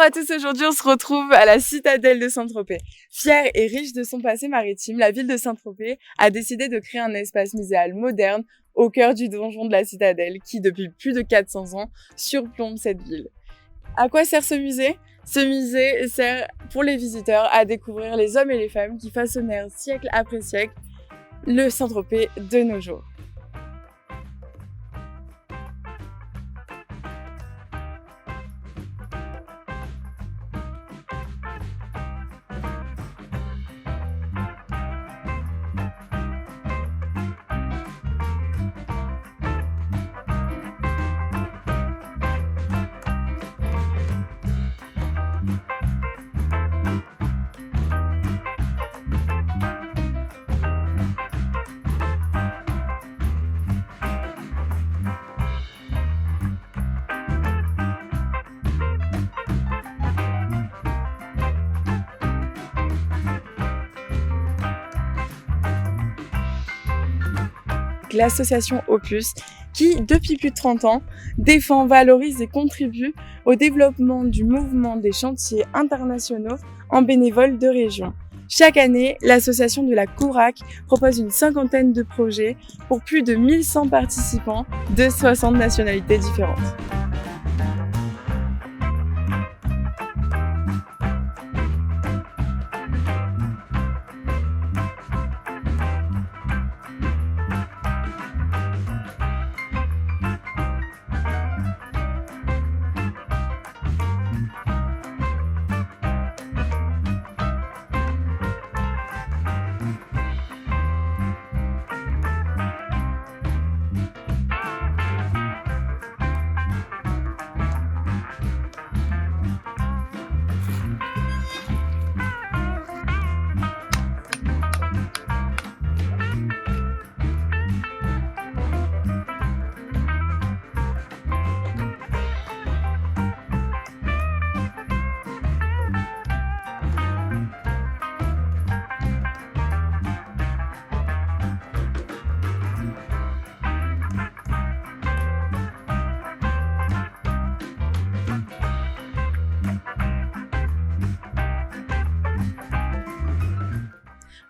à tous, aujourd'hui on se retrouve à la citadelle de Saint-Tropez. Fière et riche de son passé maritime, la ville de Saint-Tropez a décidé de créer un espace muséal moderne au cœur du donjon de la citadelle qui, depuis plus de 400 ans, surplombe cette ville. À quoi sert ce musée ? Ce musée sert pour les visiteurs à découvrir les hommes et les femmes qui façonnèrent siècle après siècle le Saint-Tropez de nos jours. L'association Opus, qui, depuis plus de 30 ans, défend, valorise et contribue au développement du mouvement des chantiers internationaux en bénévoles de région. Chaque année, l'association de la Courac propose une cinquantaine de projets pour plus de 1100 participants de 60 nationalités différentes.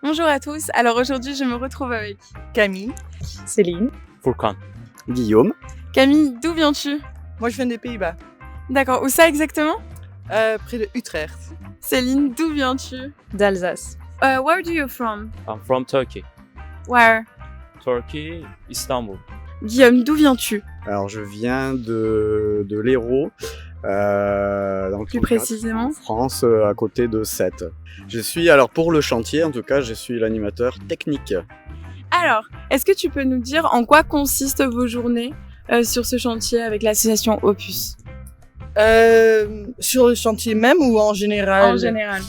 Bonjour à tous, alors aujourd'hui je me retrouve avec Camille, Céline, Furkan, Guillaume. Camille, d'où viens-tu ? moi je viens des Pays-Bas, D'accord, où ça exactement ? près de Utrecht. Céline, d'où viens-tu ? d'Alsace. Where do you from ? I'm from Turkey. Where ? Turkey, Istanbul. Guillaume, d'où viens-tu ? Alors je viens de l'Hérault, dans le Plus 34, précisément en France, à côté de Sète. Je suis, alors pour le chantier en tout cas, je suis l'animateur technique. Alors, est-ce que tu peux nous dire en quoi consistent vos journées sur ce chantier avec l'association Opus ? Sur le chantier même ou en général? En général.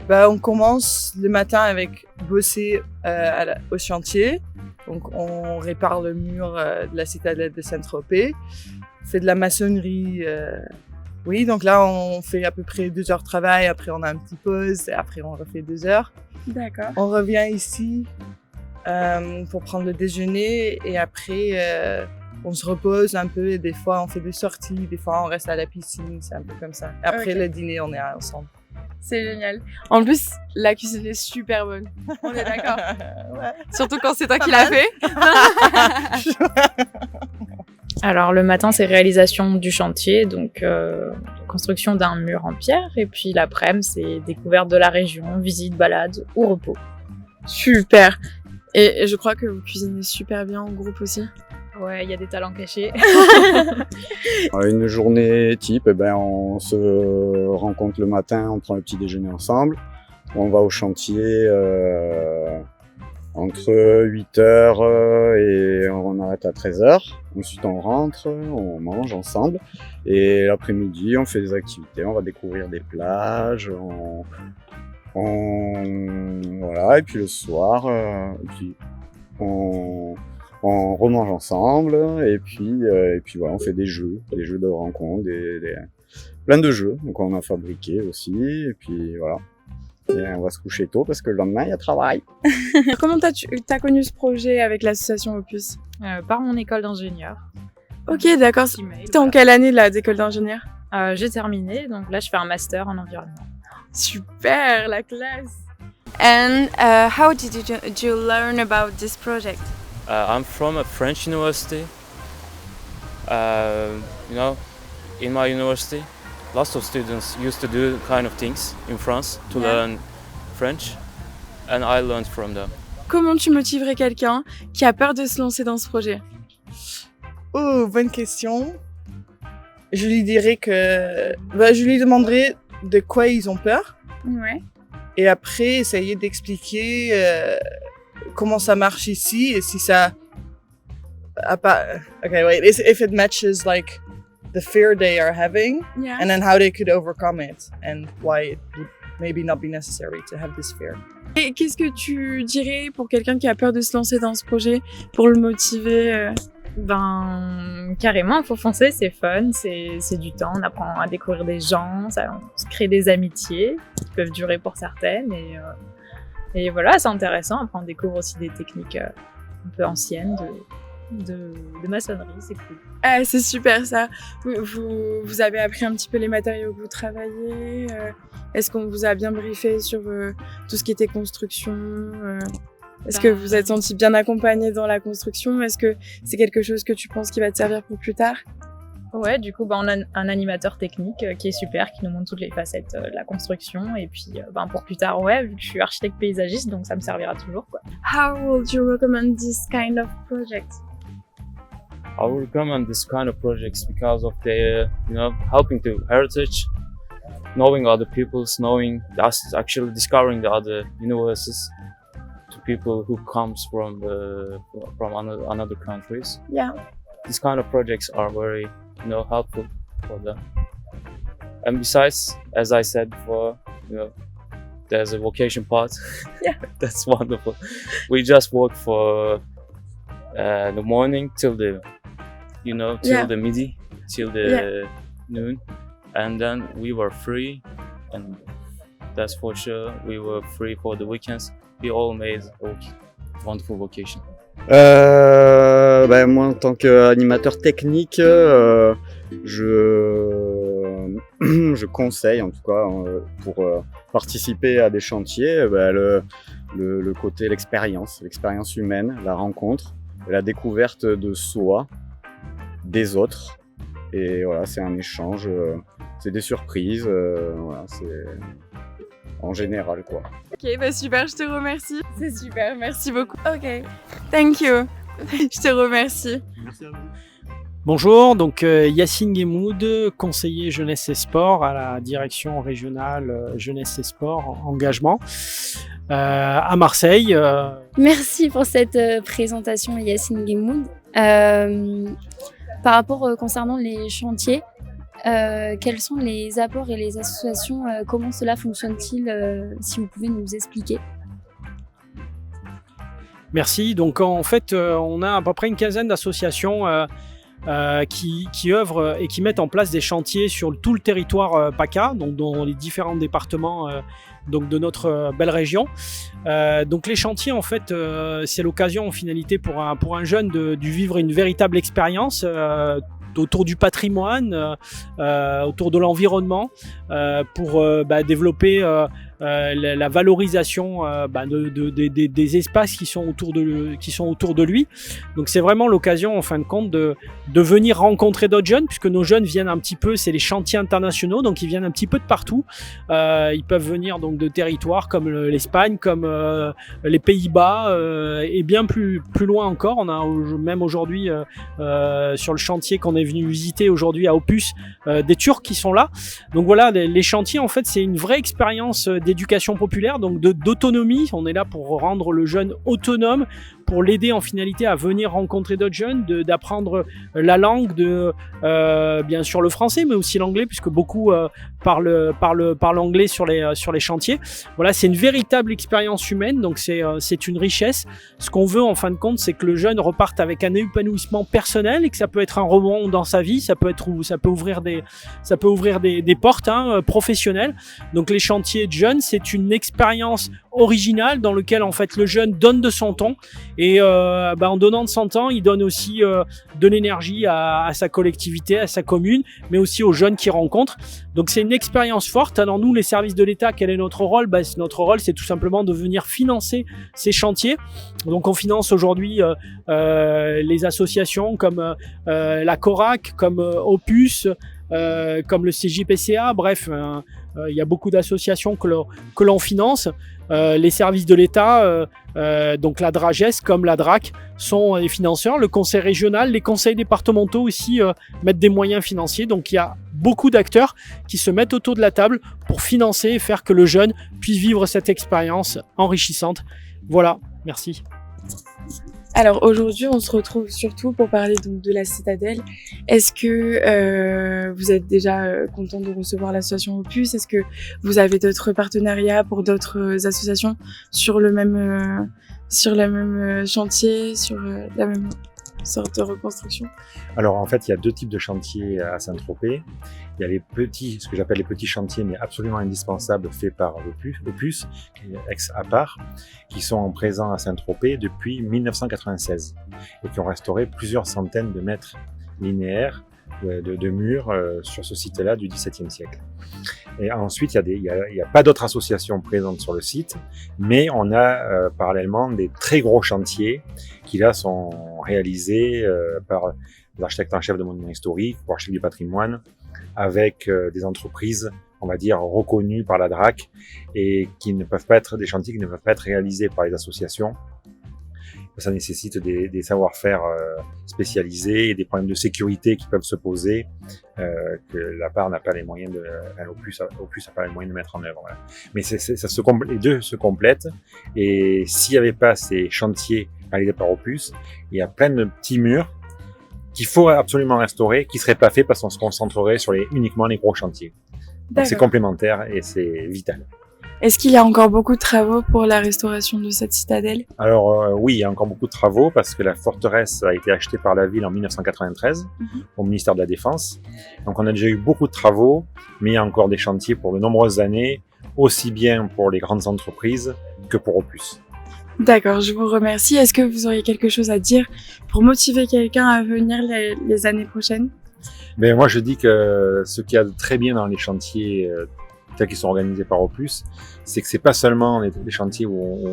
On commence le matin avec bosser au chantier. Donc on répare le mur de la citadelle de Saint-Tropez, on fait de la maçonnerie. Oui, donc là on fait à peu près 2 heures de travail, après on a une petite pause et après on refait 2 heures. D'accord. On revient ici pour prendre le déjeuner et après on se repose un peu et des fois on fait des sorties, des fois on reste à la piscine, c'est un peu comme ça. Et après le dîner on est ensemble. C'est génial. En plus, la cuisine est super bonne. On est d'accord. Ouais. Surtout quand c'est toi qui l'as fait. Alors le matin, c'est réalisation du chantier, donc construction d'un mur en pierre. Et puis l'après-midi, c'est découverte de la région, visite, balade ou repos. Super. Et je crois que vous cuisinez super bien en groupe aussi. Ouais, il y a des talents cachés. Une journée type, on se rencontre le matin, on prend le petit déjeuner ensemble. On va au chantier entre 8h et on arrête à 13h. Ensuite on rentre, on mange ensemble. Et l'après-midi on fait des activités, on va découvrir des plages, voilà. Et puis le soir, on remange ensemble et puis voilà, on fait des jeux de rencontre, plein de jeux. Donc on a fabriqué aussi et puis voilà. Et on va se coucher tôt parce que le lendemain il y a travail. Comment t'as connu ce projet avec l'association Opus ? Par mon école d'ingénieur. Ok, d'accord. Petit mail, T'es en quelle année là d'école d'ingénieur ? J'ai terminé, donc là je fais un master en environnement. Super, la classe. And how did you learn about this project? I'm from a French university. You know, in my university, lots of students used to do kind of things in France to learn French, and I learned from them. Comment tu motiverais quelqu'un qui a peur de se lancer dans ce projet? Oh, bonne question. Je lui dirais que... je lui demanderais de quoi ils ont peur. Ouais. Et après, essayer d'expliquer comment ça marche ici et si ça... Okay, wait. If it matches like the fear they are having, Yeah. and then how they could overcome it and why it would maybe not be necessary to have this fear. Et qu'est-ce que tu dirais pour quelqu'un qui a peur de se lancer dans ce projet, pour le motiver? Ben, carrément, faut foncer, c'est fun, c'est du temps, on apprend à découvrir des gens, on se crée des amitiés qui peuvent durer pour certaines, et voilà, c'est intéressant. Après, on découvre aussi des techniques un peu anciennes de maçonnerie, c'est cool. Ah, c'est super ça. Vous avez appris un petit peu les matériaux que vous travaillez. Est-ce qu'on vous a bien briefé sur tout ce qui était construction? Est-ce que vous êtes senti bien accompagné dans la construction? Est-ce que c'est quelque chose que tu penses qui va te servir pour plus tard? Ouais, du coup, on a un animateur technique qui est super, qui nous montre toutes les facettes de la construction. Et puis, pour plus tard, ouais, vu que je suis architecte paysagiste, donc ça me servira toujours, quoi. How would you recommend this kind of project? I would recommend this kind of projects because of their, helping to heritage, knowing other peoples, knowing us, actually discovering the other universes to people who comes from another countries. Yeah. These kind of projects are very, helpful for them. And besides, as I said before, there's a vocation part. Yeah. That's wonderful. We just work for the morning till the midi, till the noon, and then we were free, and that's for sure. We were free for the weekends. We all made a wonderful vacation. Moi, en tant qu'animateur technique, je conseille, en tout cas, pour participer à des chantiers, le côté, l'expérience humaine, la rencontre, la découverte de soi, des autres. Et voilà, c'est un échange, c'est des surprises, voilà, c'est en général, quoi. Ok, super, je te remercie. C'est super, merci beaucoup. Ok, thank you. Je te remercie. Merci à vous. Bonjour, donc Yacine Guémoud, conseiller jeunesse et sport à la direction régionale jeunesse et sport engagement à Marseille. Merci pour cette présentation, Yacine Guémoud. Par rapport concernant les chantiers, quels sont les apports et les associations, comment cela fonctionne-t-il, si vous pouvez nous expliquer? Merci. Donc en fait, on a à peu près une quinzaine d'associations qui œuvrent et qui mettent en place des chantiers sur tout le territoire PACA, donc dans les différents départements donc de notre belle région. Donc les chantiers, en fait, c'est l'occasion en finalité pour un jeune de vivre une véritable expérience autour du patrimoine, autour de l'environnement, pour développer la valorisation des espaces qui sont autour de lui. Donc c'est vraiment l'occasion en fin de compte de venir rencontrer d'autres jeunes, puisque nos jeunes viennent un petit peu, c'est les chantiers internationaux, donc ils viennent un petit peu de partout. Ils peuvent venir donc de territoires comme l'Espagne, comme les Pays-Bas, et bien plus loin encore. On a même aujourd'hui sur le chantier qu'on est venu visiter aujourd'hui à Opus, des Turcs qui sont là. Donc voilà, les chantiers, en fait, c'est une vraie expérience d'éducation populaire, donc d'autonomie. On est là pour rendre le jeune autonome, pour l'aider en finalité à venir rencontrer d'autres jeunes, d'apprendre la langue, bien sûr le français, mais aussi l'anglais, puisque beaucoup parlent anglais sur les chantiers. Voilà, c'est une véritable expérience humaine, donc c'est une richesse. Ce qu'on veut en fin de compte, c'est que le jeune reparte avec un épanouissement personnel, et que ça peut être un rebond dans sa vie, ça peut ouvrir des portes professionnelles. Donc les chantiers de jeunes, c'est une expérience original dans lequel en fait le jeune donne de son temps et en donnant de son temps, il donne aussi de l'énergie à sa collectivité, à sa commune, mais aussi aux jeunes qu'il rencontre. Donc c'est une expérience forte. Alors nous, les services de l'État, quel est notre rôle? Notre rôle, c'est tout simplement de venir financer ces chantiers. Donc on finance aujourd'hui les associations comme la CORAC, comme Opus, comme le CJPCA, bref, il y a beaucoup d'associations que l'on finance. Les services de l'État, donc la DRAGES comme la DRAC, sont les financeurs. Le conseil régional, les conseils départementaux aussi mettent des moyens financiers. Donc il y a beaucoup d'acteurs qui se mettent autour de la table pour financer et faire que le jeune puisse vivre cette expérience enrichissante. Voilà, merci. Alors aujourd'hui, on se retrouve surtout pour parler donc de la Citadelle. Est-ce que vous êtes déjà content de recevoir l'association Opus? Est-ce que vous avez d'autres partenariats pour d'autres associations sur le même chantier, sur la même sorte de reconstruction? Alors en fait, il y a deux types de chantiers à Saint-Tropez. Il y a les petits, ce que j'appelle les petits chantiers, mais absolument indispensables, faits par Opus, ex-APAR, qui sont présents à Saint-Tropez depuis 1996 et qui ont restauré plusieurs centaines de mètres linéaires de murs sur ce site-là du XVIIe siècle. Et ensuite, il y a pas d'autres associations présentes sur le site, mais on a parallèlement des très gros chantiers qui là sont réalisés par des architectes en chef de monuments historiques, ou architectes du patrimoine, avec des entreprises, on va dire, reconnues par la DRAC et qui ne peuvent pas être des chantiers qui ne peuvent pas être réalisés par les associations. Ça nécessite des savoir-faire spécialisés et des problèmes de sécurité qui peuvent se poser que la part n'a pas les moyens Opus n'a pas les moyens de mettre en œuvre. Voilà. Mais les deux se complètent et s'il n'y avait pas ces chantiers réalisés par Opus, il y a plein de petits murs qu'il faut absolument restaurer, qui ne seraient pas faits parce qu'on se concentrerait sur uniquement les gros chantiers. Donc c'est complémentaire et c'est vital. Est-ce qu'il y a encore beaucoup de travaux pour la restauration de cette citadelle? Alors oui, il y a encore beaucoup de travaux parce que la forteresse a été achetée par la ville en 1993 au ministère de la Défense. Donc on a déjà eu beaucoup de travaux, mais il y a encore des chantiers pour de nombreuses années, aussi bien pour les grandes entreprises que pour Opus. D'accord, je vous remercie. Est-ce que vous auriez quelque chose à dire pour motiver quelqu'un à venir les années prochaines? Ben moi je dis que ce qu'il y a de très bien dans les chantiers tels qu'ils sont organisés par Opus, c'est que c'est pas seulement les chantiers où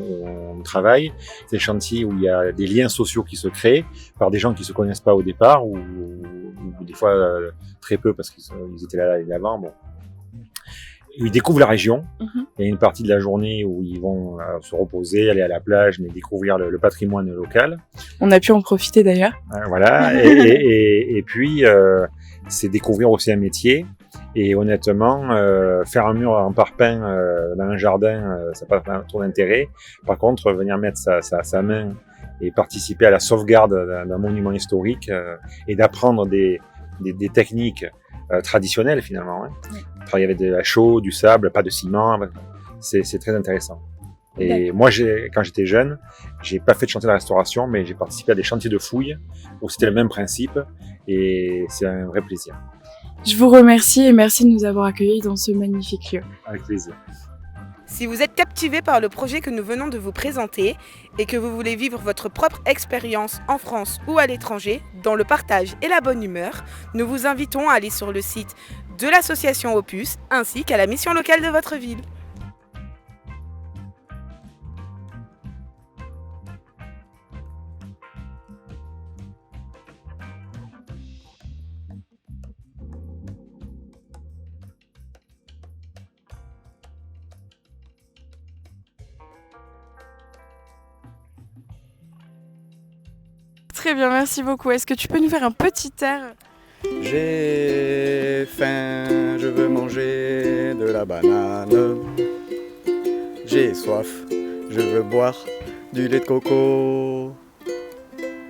on travaille, c'est des chantiers où il y a des liens sociaux qui se créent par des gens qui se connaissent pas au départ ou des fois très peu parce qu'ils étaient là avant. Bon. Ils découvrent la région. Il y a une partie de la journée où ils vont se reposer, aller à la plage, mais découvrir le patrimoine local. On a pu en profiter d'ailleurs. Voilà. et puis, c'est découvrir aussi un métier. Et honnêtement, faire un mur en parpaing dans un jardin, ça n'a pas trop d'intérêt. Par contre, venir mettre sa main et participer à la sauvegarde d'un monument historique et d'apprendre des techniques traditionnelles finalement. Oui. Travailler avec de la chaux, du sable, pas de ciment, c'est très intéressant. Et moi, quand j'étais jeune, j'ai pas fait de chantier de restauration, mais j'ai participé à des chantiers de fouilles où c'était le même principe et c'est un vrai plaisir. Je vous remercie et merci de nous avoir accueillis dans ce magnifique lieu. Avec plaisir. Si vous êtes captivé par le projet que nous venons de vous présenter et que vous voulez vivre votre propre expérience en France ou à l'étranger, dans le partage et la bonne humeur, nous vous invitons à aller sur le site de l'association Opus ainsi qu'à la mission locale de votre ville. Très bien, merci beaucoup. Est-ce que tu peux nous faire un petit air? J'ai faim, je veux manger de la banane. J'ai soif, je veux boire du lait de coco.